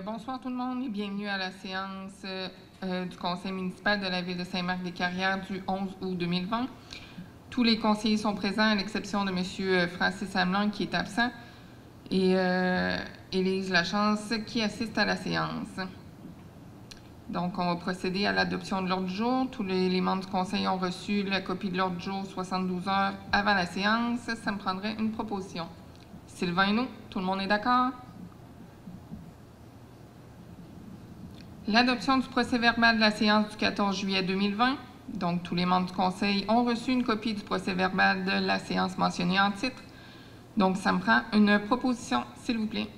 Bonsoir tout le monde et bienvenue à la séance du Conseil municipal de la Ville de Saint-Marc-des-Carrières du 11 août 2020. Tous les conseillers sont présents à l'exception de M. Francis Hamelin qui est absent et Élise Lachance qui assiste à la séance. Donc, on va procéder à l'adoption de l'ordre du jour. Tous les membres du Conseil ont reçu la copie de l'ordre du jour 72 heures avant la séance. Ça me prendrait une proposition. Sylvain Hainaut, tout le monde est d'accord? L'adoption du procès-verbal de la séance du 14 juillet 2020. Donc, tous les membres du Conseil ont reçu une copie du procès-verbal de la séance mentionnée en titre. Donc, ça me prend une proposition, s'il vous plaît.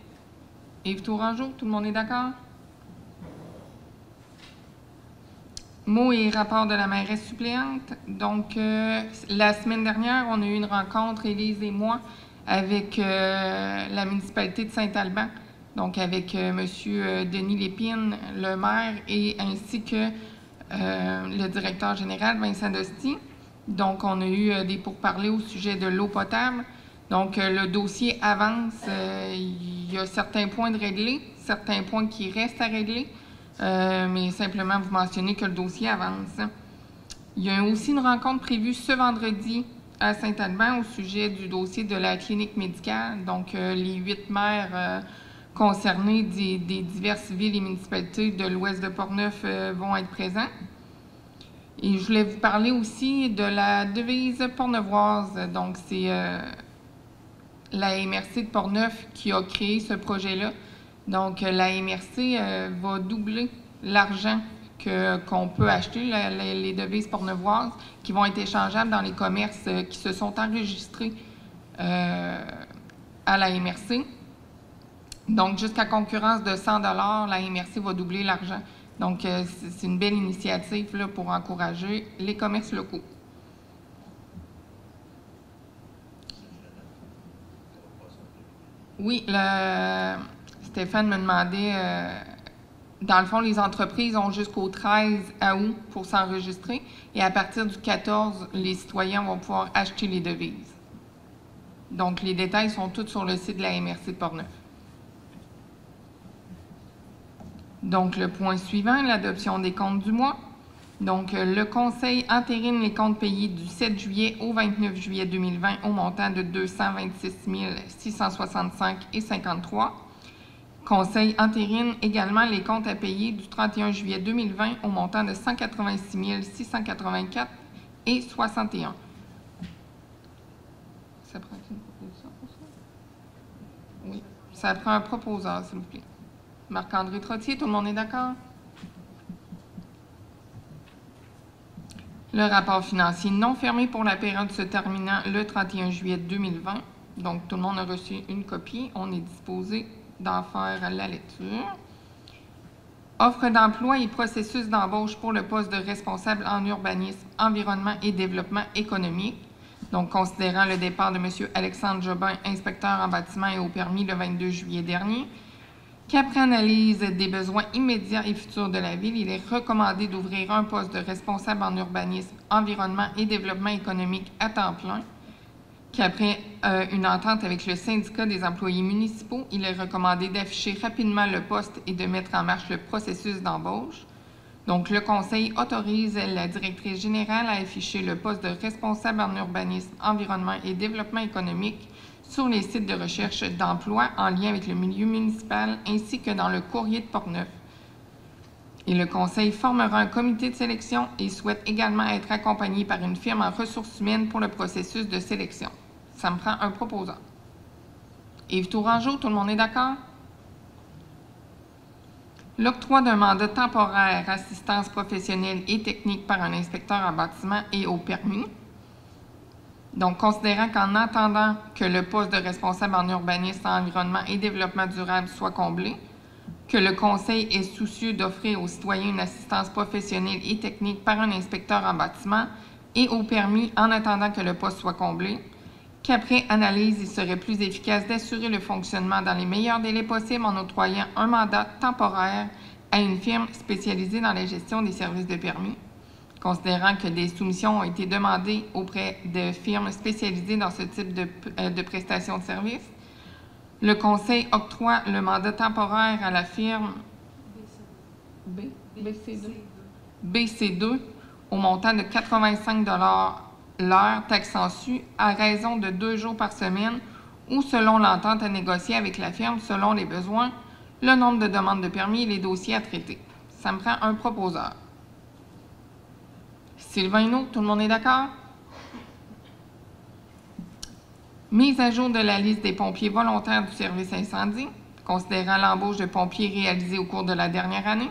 Yves Tourangeau, tout le monde est d'accord? Mots et rapports de la mairesse suppléante. Donc, la semaine dernière, on a eu une rencontre, Élise et moi, avec la municipalité de Saint-Alban. Donc, avec M. Denis Lépine, le maire, et ainsi que le directeur général, Vincent Dosti. Donc, on a eu des pourparlers au sujet de l'eau potable. Donc, le dossier avance. Il y a certains points de régler, certains points qui restent à régler, mais simplement vous mentionnez que le dossier avance. Il y a aussi une rencontre prévue ce vendredi à Saint-Alban au sujet du dossier de la clinique médicale. Donc, les 8 maires concernés des diverses villes et municipalités de l'ouest de Portneuf vont être présents. Et je voulais vous parler aussi de la devise portneuvoise. Donc, c'est la MRC de Portneuf qui a créé ce projet-là. Donc, la MRC va doubler l'argent qu'on peut acheter, les devises portneuvoises, qui vont être échangeables dans les commerces qui se sont enregistrés à la MRC. Donc, jusqu'à concurrence de 100 $, la MRC va doubler l'argent. Donc, c'est une belle initiative là, pour encourager les commerces locaux. Oui, Stéphane me demandait, dans le fond, les entreprises ont jusqu'au 13 août pour s'enregistrer et à partir du 14, les citoyens vont pouvoir acheter les devises. Donc, les détails sont tous sur le site de la MRC de Portneuf. Donc, le point suivant, l'adoption des comptes du mois. Donc, le Conseil entérine les comptes payés du 7 juillet au 29 juillet 2020 au montant de 226 665,53 $. Conseil entérine également les comptes à payer du 31 juillet 2020 au montant de 186 684,61 $. Ça prend une proposition pour ça? Oui, ça prend un proposeur, s'il vous plaît. Marc-André Trottier, tout le monde est d'accord? Le rapport financier non fermé pour la période se terminant le 31 juillet 2020. Donc, tout le monde a reçu une copie. On est disposé d'en faire la lecture. Offre d'emploi et processus d'embauche pour le poste de responsable en urbanisme, environnement et développement économique. Donc, considérant le départ de M. Alexandre Jobin, inspecteur en bâtiment et au permis le 22 juillet dernier, qu'après analyse des besoins immédiats et futurs de la Ville, il est recommandé d'ouvrir un poste de responsable en urbanisme, environnement et développement économique à temps plein, qu'après une entente avec le syndicat des employés municipaux, il est recommandé d'afficher rapidement le poste et de mettre en marche le processus d'embauche. Donc, le Conseil autorise la directrice générale à afficher le poste de responsable en urbanisme, environnement et développement économique sur les sites de recherche d'emploi en lien avec le milieu municipal ainsi que dans le courrier de Portneuf. Et le Conseil formera un comité de sélection et souhaite également être accompagné par une firme en ressources humaines pour le processus de sélection. Ça me prend un proposant. Yves Tourangeau, tout le monde est d'accord? L'octroi d'un mandat temporaire, assistance professionnelle et technique par un inspecteur en bâtiment et au permis. Donc, considérant qu'en attendant que le poste de responsable en urbanisme, environnement et développement durable soit comblé, que le Conseil est soucieux d'offrir aux citoyens une assistance professionnelle et technique par un inspecteur en bâtiment et au permis en attendant que le poste soit comblé, qu'après analyse, il serait plus efficace d'assurer le fonctionnement dans les meilleurs délais possibles en octroyant un mandat temporaire à une firme spécialisée dans la gestion des services de permis. Considérant que des soumissions ont été demandées auprès de firmes spécialisées dans ce type de prestations de services, Le Conseil octroie le mandat temporaire à la firme BC2 au montant de 85 $ l'heure, taxe en su, à raison de 2 jours par semaine ou selon l'entente à négocier avec la firme selon les besoins, le nombre de demandes de permis et les dossiers à traiter. Ça me prend un proposeur. Sylvain Hinault, tout le monde est d'accord? Mise à jour de la liste des pompiers volontaires du service incendie, considérant l'embauche de pompiers réalisée au cours de la dernière année,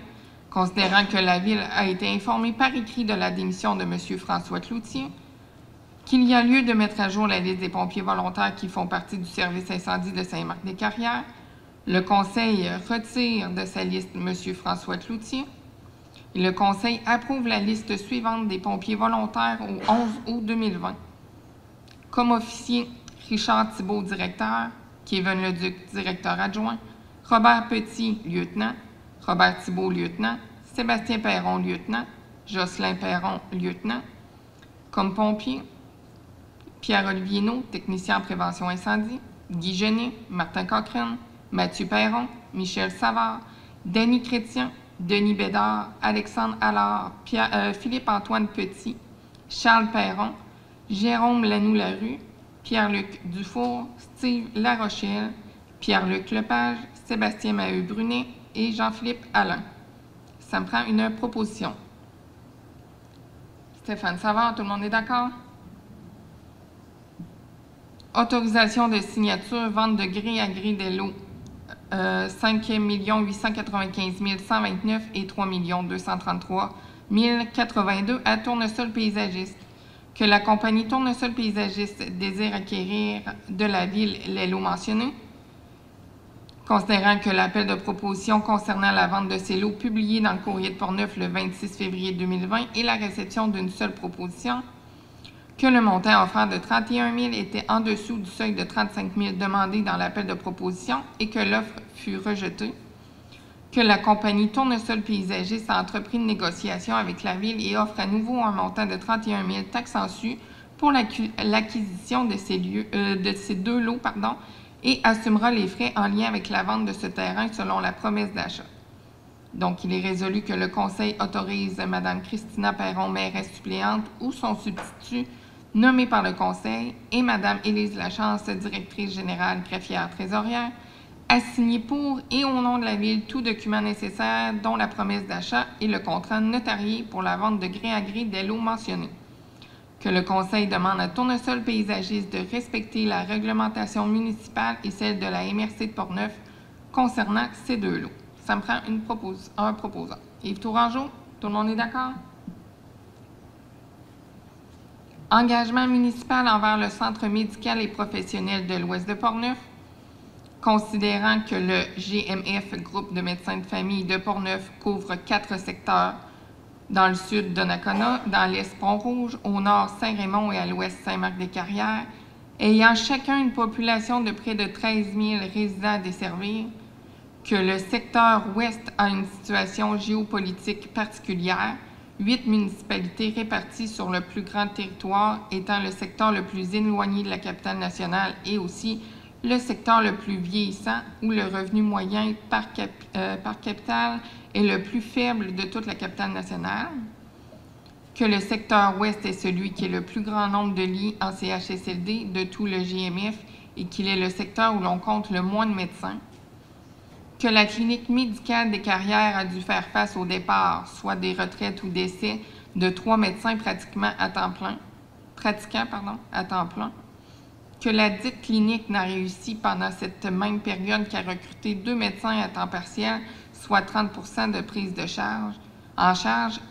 considérant que la Ville a été informée par écrit de la démission de M. François Cloutier, qu'il y a lieu de mettre à jour la liste des pompiers volontaires qui font partie du service incendie de Saint-Marc-des-Carrières, le Conseil retire de sa liste M. François Cloutier, et le Conseil approuve la liste suivante des pompiers volontaires au 11 août 2020. Comme officier, Richard Thibault, directeur, Kevin Leduc, directeur adjoint, Robert Petit, lieutenant, Robert Thibault, lieutenant, Sébastien Perron, lieutenant, Jocelyn Perron, lieutenant. Comme pompier, Pierre-Olivier Hinault, technicien en prévention incendie, Guy Genet, Martin Cochrane, Mathieu Perron, Michel Savard, Denis Chrétien, Denis Bédard, Alexandre Allard, Philippe-Antoine Petit, Charles Perron, Jérôme Lanoux-Larue, Pierre-Luc Dufour, Steve Larochelle, Pierre-Luc Lepage, Sébastien Maheu-Brunet et Jean-Philippe Alain. Ça me prend une proposition. Stéphane Savard, tout le monde est d'accord? Autorisation de signature, vente de gré à gré des lots 5 895 129 et 3 233 082 à Tournesol Paysagiste. Que la compagnie Tournesol Paysagiste désire acquérir de la Ville les lots mentionnés, considérant que l'appel de proposition concernant la vente de ces lots publié dans le courrier de Portneuf le 26 février 2020 et la réception d'une seule proposition, que le montant offert de 31 000 était en dessous du seuil de 35 000 demandé dans l'appel de proposition et que l'offre fut rejetée, que la compagnie Tournesol Paysagiste a entrepris une négociation avec la Ville et offre à nouveau un montant de 31 000 taxes en su pour l'acquisition de ces deux lots et assumera les frais en lien avec la vente de ce terrain selon la promesse d'achat. Donc, il est résolu que le Conseil autorise Mme Christina Perron, mairesse suppléante, ou son substitut nommé par le Conseil, et Mme Élise Lachance, directrice générale greffière trésorière, à signer pour et au nom de la Ville tout document nécessaire, dont la promesse d'achat et le contrat notarié pour la vente de gré à gré des lots mentionnés. Que le Conseil demande à Tournesol Paysagiste de respecter la réglementation municipale et celle de la MRC de Portneuf concernant ces deux lots. Ça me prend un proposant. Yves Tourangeau, tout le monde est d'accord? Engagement municipal envers le Centre médical et professionnel de l'Ouest de Portneuf. Considérant que le GMF, groupe de médecins de famille de Portneuf, couvre 4 secteurs dans le sud Donnacona, dans l'est Pont-Rouge, au nord Saint-Raymond et à l'ouest Saint-Marc-des-Carrières, ayant chacun une population de près de 13 000 résidents à desservir, que le secteur ouest a une situation géopolitique particulière, 8 municipalités réparties sur le plus grand territoire étant le secteur le plus éloigné de la capitale nationale et aussi le secteur le plus vieillissant où le revenu moyen par capitale est le plus faible de toute la capitale nationale, que le secteur ouest est celui qui est le plus grand nombre de lits en CHSLD de tout le GMF et qu'il est le secteur où l'on compte le moins de médecins, que la clinique médicale des Carrières a dû faire face au départ, soit des retraites ou décès, de 3 médecins pratiquants à temps plein, que la dite clinique n'a réussi pendant cette même période qu'à recruter 2 médecins à temps partiel, soit 30 % de prise de charge,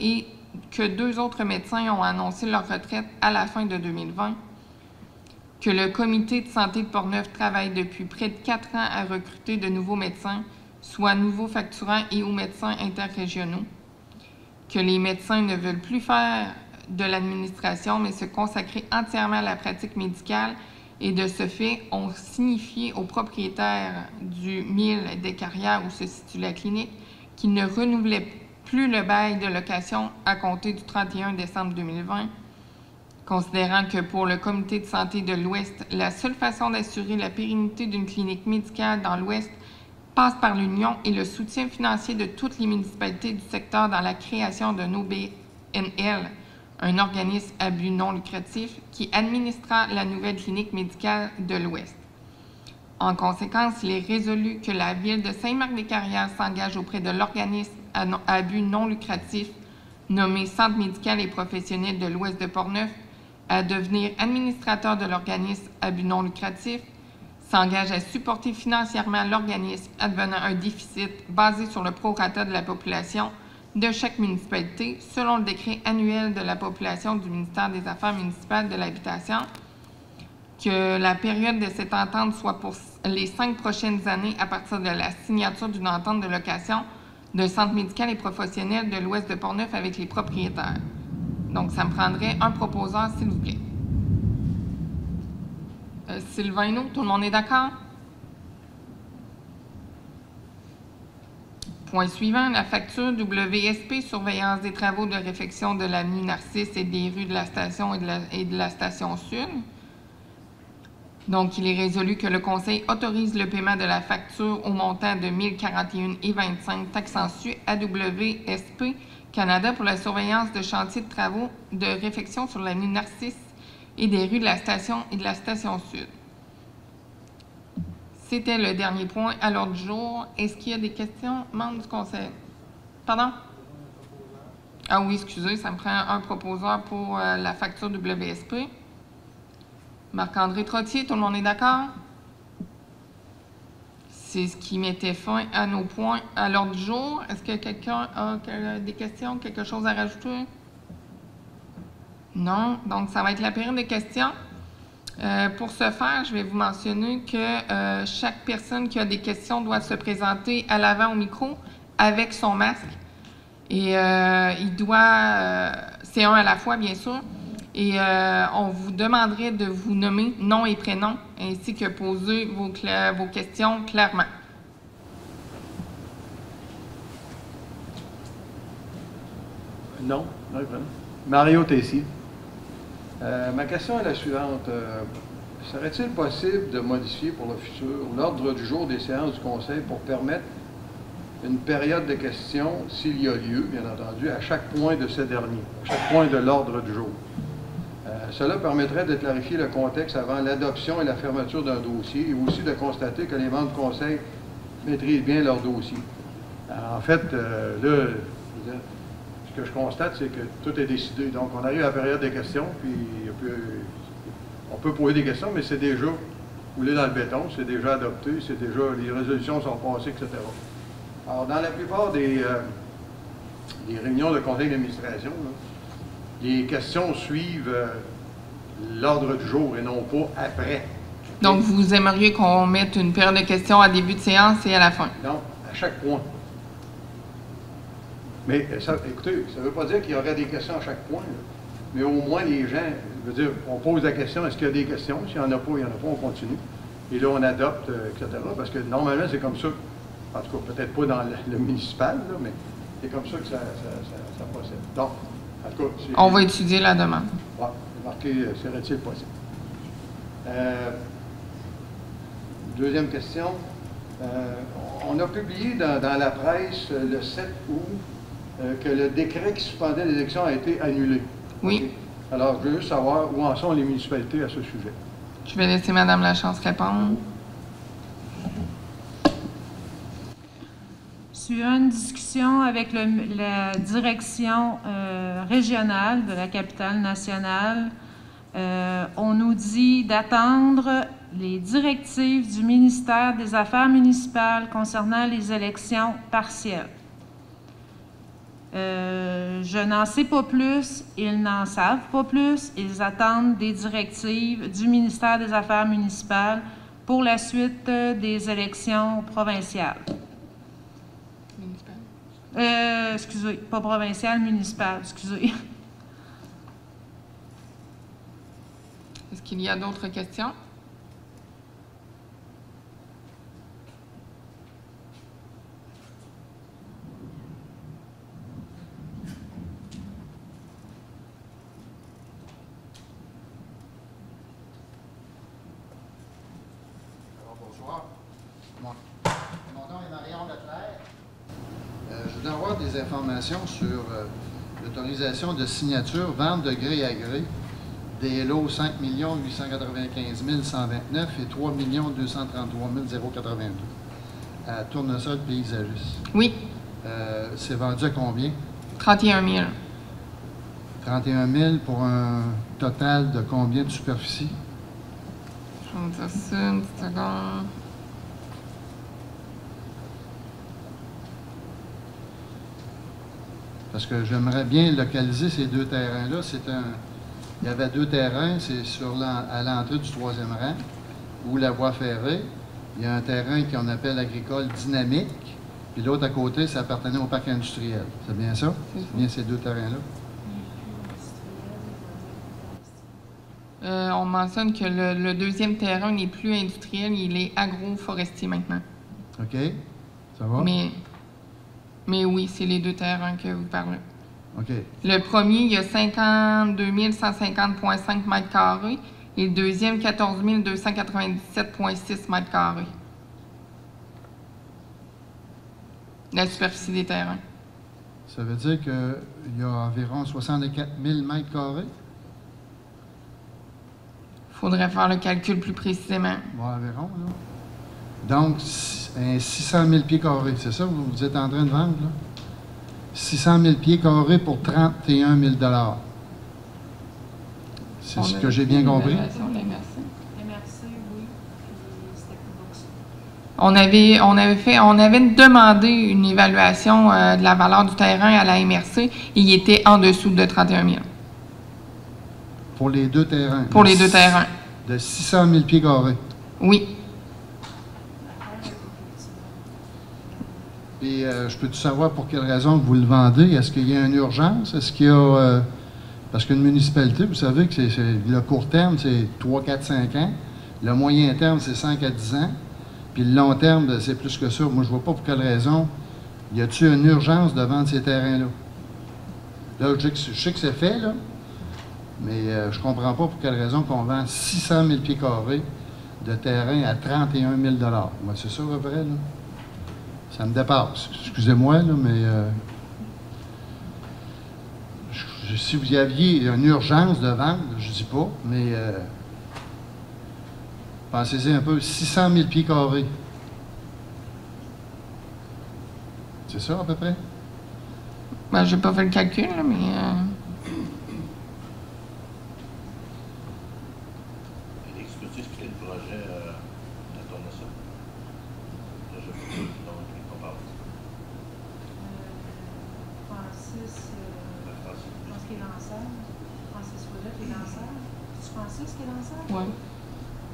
et que 2 autres médecins ont annoncé leur retraite à la fin de 2020, que le comité de santé de Portneuf travaille depuis près de 4 ans à recruter de nouveaux médecins, soit nouveaux facturants et ou médecins interrégionaux, que les médecins ne veulent plus faire de l'administration, mais se consacrer entièrement à la pratique médicale et de ce fait, ont signifié aux propriétaires du 1000 des Carrières où se situe la clinique qu'ils ne renouvelaient plus le bail de location à compter du 31 décembre 2020, Considérant que pour le Comité de santé de l'Ouest, la seule façon d'assurer la pérennité d'une clinique médicale dans l'Ouest passe par l'Union et le soutien financier de toutes les municipalités du secteur dans la création d'un OBNL, un organisme à but non lucratif qui administrera la nouvelle clinique médicale de l'Ouest. En conséquence, il est résolu que la Ville de Saint-Marc-des-Carrières s'engage auprès de l'organisme à but non lucratif nommé Centre médical et professionnel de l'Ouest de Portneuf à devenir administrateur de l'organisme à but non lucratif, s'engage à supporter financièrement l'organisme advenant un déficit basé sur le prorata de la population de chaque municipalité selon le décret annuel de la population du ministère des Affaires municipales de l'Habitation, que la période de cette entente soit pour les 5 prochaines années à partir de la signature d'une entente de location d'un centre médical et professionnel de l'Ouest de Portneuf avec les propriétaires. Donc, ça me prendrait un proposeur, s'il vous plaît. Sylvain Hainaut, tout le monde est d'accord? Point suivant, la facture WSP, surveillance des travaux de réfection de l'avenue Narcisse et des rues de la station et de la station sud. Donc, il est résolu que le Conseil autorise le paiement de la facture au montant de 1041,25 taxes en su à WSP Canada pour la surveillance de chantiers de travaux de réfection sur l'avenue Narcisse et des rues de la station et de la station sud. C'était le dernier point à l'ordre du jour. Est-ce qu'il y a des questions, membres du Conseil? Pardon? Ah oui, excusez, ça me prend un proposeur pour la facture WSP. Marc-André Trottier, tout le monde est d'accord? C'est ce qui mettait fin à nos points à l'ordre du jour. Est-ce que quelqu'un a des questions, quelque chose à rajouter? Non. Donc, ça va être la période de questions. Pour ce faire, je vais vous mentionner que chaque personne qui a des questions doit se présenter à l'avant au micro avec son masque. Et il doit... c'est un à la fois, bien sûr. Et on vous demanderait de vous nommer nom et prénom, ainsi que poser vos questions clairement. Non, Mario Tessier. Ma question est la suivante. Serait-il possible de modifier pour le futur l'ordre du jour des séances du Conseil pour permettre une période de questions, s'il y a lieu, bien entendu, à chaque point de ce dernier, à chaque point de l'ordre du jour? Cela permettrait de clarifier le contexte avant l'adoption et la fermeture d'un dossier et aussi de constater que les membres du Conseil maîtrisent bien leur dossier. En fait, là, ce que je constate, c'est que tout est décidé. Donc, on arrive à la période des questions, puis on peut poser des questions, mais c'est déjà coulé dans le béton, c'est déjà adopté, c'est déjà, les résolutions sont passées, etc. Alors, dans la plupart des réunions de conseil d'administration, les questions suivent l'ordre du jour et non pas après. Donc, vous aimeriez qu'on mette une période de questions à début de séance et à la fin? Non, à chaque point. Mais ça, écoutez, ça ne veut pas dire qu'il y aurait des questions à chaque point. Là. Mais au moins, les gens, je veux dire, on pose la question, est-ce qu'il y a des questions? S'il n'y en a pas, il n'y en a pas, on continue. Et là, on adopte, etc. Parce que normalement, c'est comme ça. En tout cas, peut-être pas dans le municipal, là, mais c'est comme ça que ça procède. Donc, en tout cas, on va étudier la demande. Oui, c'est marqué, serait-il possible? Deuxième question. On a publié dans la presse le 7 août que le décret qui suspendait l'élection a été annulé. Oui. Okay. Alors, je veux juste savoir où en sont les municipalités à ce sujet. Je vais laisser Mme Lachance répondre. Suivant une discussion avec la direction régionale de la capitale nationale, on nous dit d'attendre les directives du ministère des Affaires municipales concernant les élections partielles. Je n'en sais pas plus, ils n'en savent pas plus, ils attendent des directives du ministère des Affaires municipales pour la suite des élections provinciales. Excusez, pas provinciales, municipales, excusez. Est-ce qu'il y a d'autres questions? revoir. Mon nom est Marion Leclerc. Je voudrais avoir des informations sur l'autorisation de signature, vente de gré à gré, des lots 5 895 129 et 3 233 082 à Tournesol Paysagiste. Oui, C'est vendu à combien? 31 000. 31 000 pour un total de combien de superficie? Je vais me dire ça une petite seconde. Parce que j'aimerais bien localiser ces deux terrains-là. Il y avait deux terrains, c'est à l'entrée du 3e rang, ou la voie ferrée. Il y a un terrain qu'on appelle agricole dynamique, puis l'autre à côté, ça appartenait au parc industriel. C'est bien ça? C'est bien ces deux terrains-là? On mentionne que le deuxième terrain n'est plus industriel, il est agroforestier maintenant. OK. Ça va? Mais oui, c'est les deux terrains que vous parlez. OK. Le premier, il y a 52 150,5 mètres carrés et le deuxième, 14 297,6 mètres carrés. La superficie des terrains. Ça veut dire qu'il y a environ 64 000 mètres carrés? Il faudrait faire le calcul plus précisément. Bon, environ, là. Donc, 600 000 pieds carrés, c'est ça que vous êtes en train de vendre, là? 600 000 pieds carrés pour 31 000 $. C'est ce que j'ai bien compris? MRC, oui. C'était plus bas que ça. On avait demandé une évaluation de la valeur du terrain à la MRC et il était en dessous de 31 000. Pour les deux terrains? Pour les deux terrains. De 600 000 pieds carrés? Oui. Et je peux-tu savoir pour quelle raison vous le vendez? Est-ce qu'il y a une urgence? Est-ce qu'il y a... parce qu'une municipalité, vous savez que le court terme, c'est 3, 4, 5 ans. Le moyen terme, c'est 5 à 10 ans. Puis le long terme, c'est plus que ça. Moi, je ne vois pas pour quelle raison. Y a-t-il une urgence de vendre ces terrains-là? Là, je sais que c'est fait, là. Mais je ne comprends pas pour quelle raison qu'on vend 600 000 pieds carrés de terrain à 31 000 $. Moi, c'est ça, à peu près, là. Ça me dépasse. Excusez-moi, là, mais si vous aviez une urgence de vente, je ne dis pas, mais pensez-y un peu, 600 000 pieds carrés. C'est ça, à peu près? Ben, j'ai pas fait le calcul, là, mais... Félix, peux-tu expliquer le projet à Tournesol? Le projet dont on parle. Francis, je pense qu'il est lanceur. Francis Ouellet est lanceur. C'est Francis qui est lanceur? Oui.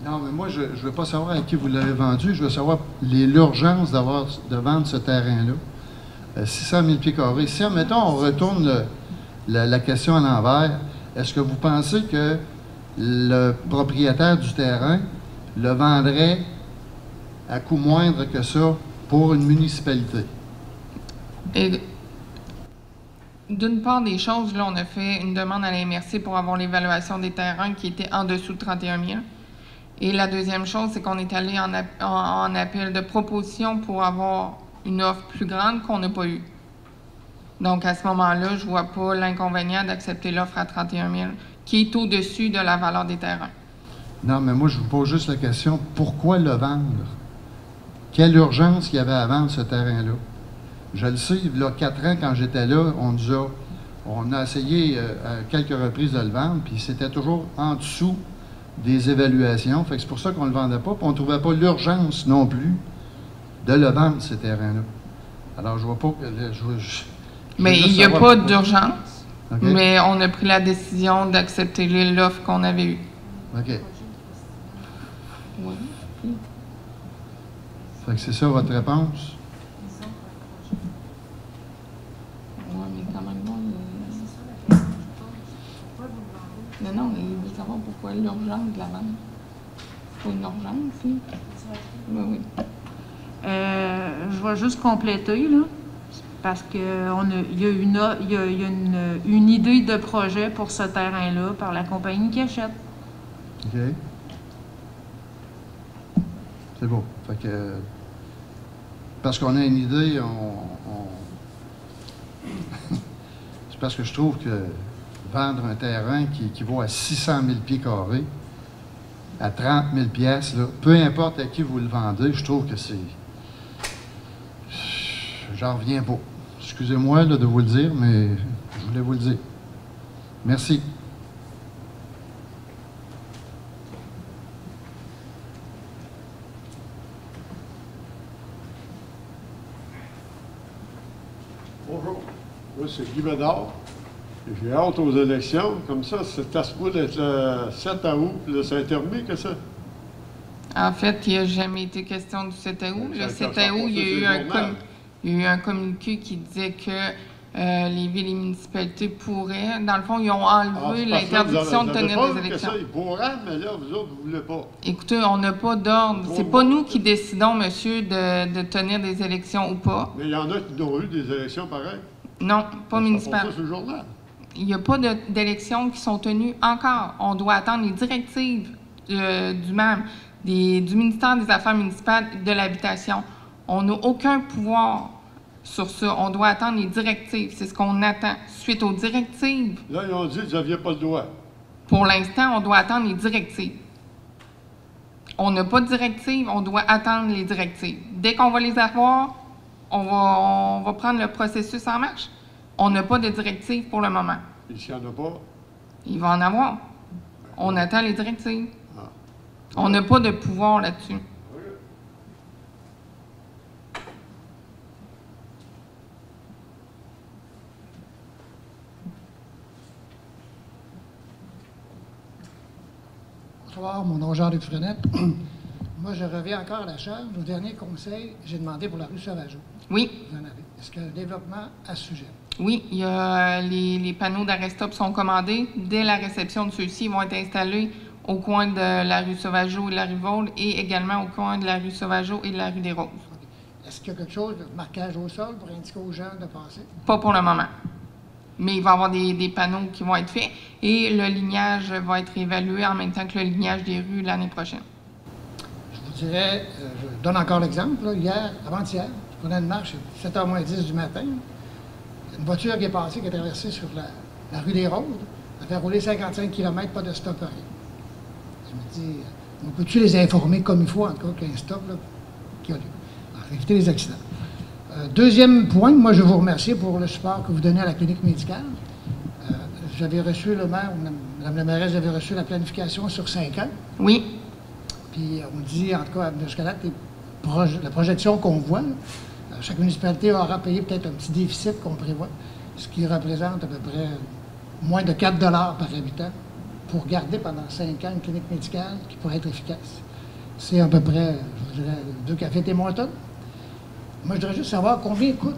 Non, mais moi, je ne veux pas savoir à qui vous l'avez vendu. Je veux savoir l'urgence de vendre ce terrain-là. 600 000 pieds carrés. Si, admettons, on retourne la question à l'envers, est-ce que vous pensez que le propriétaire du terrain le vendrait à coût moindre que ça pour une municipalité? Et d'une part des choses, là, on a fait une demande à la MRC pour avoir l'évaluation des terrains qui était en dessous de 31 000. Et la deuxième chose, c'est qu'on est allé en appel de proposition pour avoir une offre plus grande qu'on n'a pas eue. Donc, à ce moment-là, je ne vois pas l'inconvénient d'accepter l'offre à 31 000, qui est au-dessus de la valeur des terrains. Non, mais moi, je vous pose juste la question, pourquoi le vendre? Quelle urgence il y avait à vendre ce terrain-là? Je le sais, il y a 4 ans, quand j'étais là, on a essayé à quelques reprises de le vendre, puis c'était toujours en dessous des évaluations. Fait que c'est pour ça qu'on ne le vendait pas, puis on ne trouvait pas l'urgence non plus de le vendre, ces terrains-là. Alors, je vois pas que... Mais il n'y a pas d'urgence, Okay. mais on a pris la décision d'accepter l'offre qu'on avait eue. OK. Oui. Fait que c'est ça votre réponse? Oui, mais quand même, non. Non, mais il veut savoir pourquoi l'urgence de la vente. C'est pas une urgence, oui. Oui. Je vais juste compléter, là, parce qu'il y a une idée de projet pour ce terrain-là par la compagnie qui achète. OK. C'est beau. Fait que, parce qu'on a une idée, c'est parce que je trouve que vendre un terrain qui vaut à 600 000 pieds carrés, à 30 000 piastres, là, peu importe à qui vous le vendez, je trouve que c'est... J'en reviens pas. Excusez-moi de vous le dire, mais je voulais vous le dire. Merci. Bonjour, moi c'est Guy Bédard. J'ai hâte aux élections. Comme ça, c'est à ce bout d'être le 7 août, puis là, ça a terminé que ça? En fait, il n'a jamais été question du 7 août. Le 7 août, il y a eu un communiqué qui disait que les villes et municipalités pourraient. Dans le fond, ils ont enlevé l'interdiction de tenir des élections. Ça, ils pourraient, mais là, vous autres, vous ne voulez pas. Écoutez, on n'a pas d'ordre. C'est pas nous qui décidons, monsieur, de tenir des élections ou pas. Mais il y en a qui ont eu des élections pareilles. Non, pas municipales. Ça sur le journal. Il n'y a pas d'élections qui sont tenues encore. On doit attendre les directives du MAM, du ministère des Affaires municipales de l'Habitation. On n'a aucun pouvoir sur ça. On doit attendre les directives. C'est ce qu'on attend. Suite aux directives, Là, ils ont dit que vous n'aviez pas le droit. pour l'instant, on doit attendre les directives. On n'a pas de directives, on doit attendre les directives. Dès qu'on va les avoir, on va prendre le processus en marche. On n'a pas de directives pour le moment. Et s'il n'y en a pas, Il va en avoir. On attend les directives. Ah. On n'a pas de pouvoir là-dessus. Bonsoir, mon nom est Jean-Luc Frenette. Moi, je reviens encore à la charge. Au dernier conseil, j'ai demandé pour la rue Sauvageau. Oui, Vous en avez. Est-ce qu'il y a un développement à ce sujet? oui, il y a les panneaux d'arrêt stop sont commandés. Dès la réception de ceux-ci, ils vont être installés au coin de la rue Sauvageau et de la rue Vaule et également au coin de la rue Sauvageau et de la rue des Roses. OK. Est-ce qu'il y a quelque chose de marquage au sol pour indiquer aux gens de passer? Pas pour le moment. Mais il va y avoir des panneaux qui vont être faits et le lignage va être évalué en même temps que le lignage des rues l'année prochaine. Je vous dirais, je donne encore l'exemple. Là, hier, avant-hier, je prenais une marche à 7h moins 10 du matin. Une voiture qui est passée, qui a traversé sur la rue des Roses, a fait rouler 55 km, pas de stop, rien. Je me dis, on peut-tu les informer comme il faut, en tout cas, qu'il y a un stop là, qui a lieu? Alors, éviter les accidents. Deuxième point, moi, je vous remercie pour le support que vous donnez à la clinique médicale. J'avais reçu le maire, Mme la mairesse, j'avais reçu la planification sur 5 ans. Oui, Puis on dit, en tout cas, jusqu'à là, la projection qu'on voit, chaque municipalité aura payé peut-être un petit déficit qu'on prévoit, ce qui représente à peu près moins de 4 $ par habitant pour garder pendant 5 ans une clinique médicale qui pourrait être efficace. C'est à peu près, je dirais, 2 cafés Tim-Hortons. Moi, je voudrais juste savoir combien coûte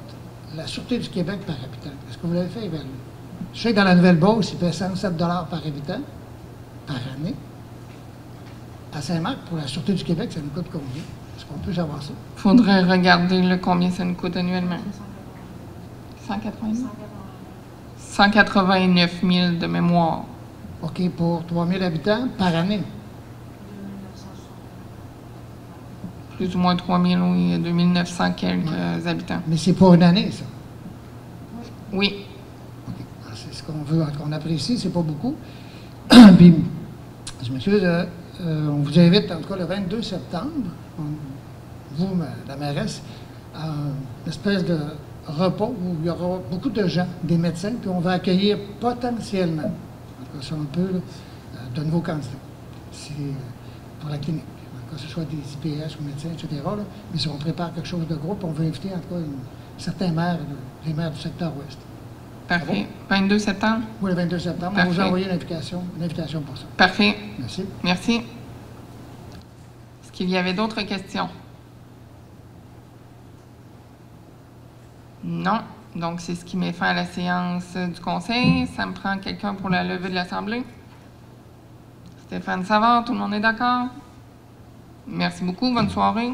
la Sûreté du Québec par habitant. Est-ce que vous l'avez fait évaluer? Je sais que dans la Nouvelle-Beauce, il paie 107 $ par habitant par année. À Saint-Marc, pour la Sûreté du Québec, ça nous coûte combien? Est-ce qu'on peut savoir ça? il faudrait regarder combien ça nous coûte annuellement. 189? 189 000 de mémoire. OK, pour 3 000 habitants par année. Plus ou moins 3 000, oui, 2 900 quelques habitants. Mais c'est pour une année, ça. Oui, OK. Alors, c'est ce qu'on veut, qu'on apprécie, c'est pas beaucoup. Puis, je m'excuse, on vous invite, en tout cas, le 22 septembre, vous, la mairesse, à une espèce de repas où il y aura beaucoup de gens, des médecins, puis on va accueillir potentiellement, en tout cas, ça un peu, là, de nouveaux candidats. C'est pour la clinique. Que ce soit des IPS ou médecins, etc. Là. Mais si on prépare quelque chose de gros, puis on veut inviter en tout cas certains maires, les maires du secteur ouest. parfait. 22 septembre? Oui, le 22 septembre, on va vous Parfait. envoyer une invitation pour ça. Parfait. Merci. Merci. Est-ce qu'il y avait d'autres questions? Non. Donc, c'est ce qui met fin à la séance du Conseil. Ça me prend quelqu'un pour la levée de l'Assemblée. Stéphane Savard, tout le monde est d'accord? Merci beaucoup. Bonne soirée.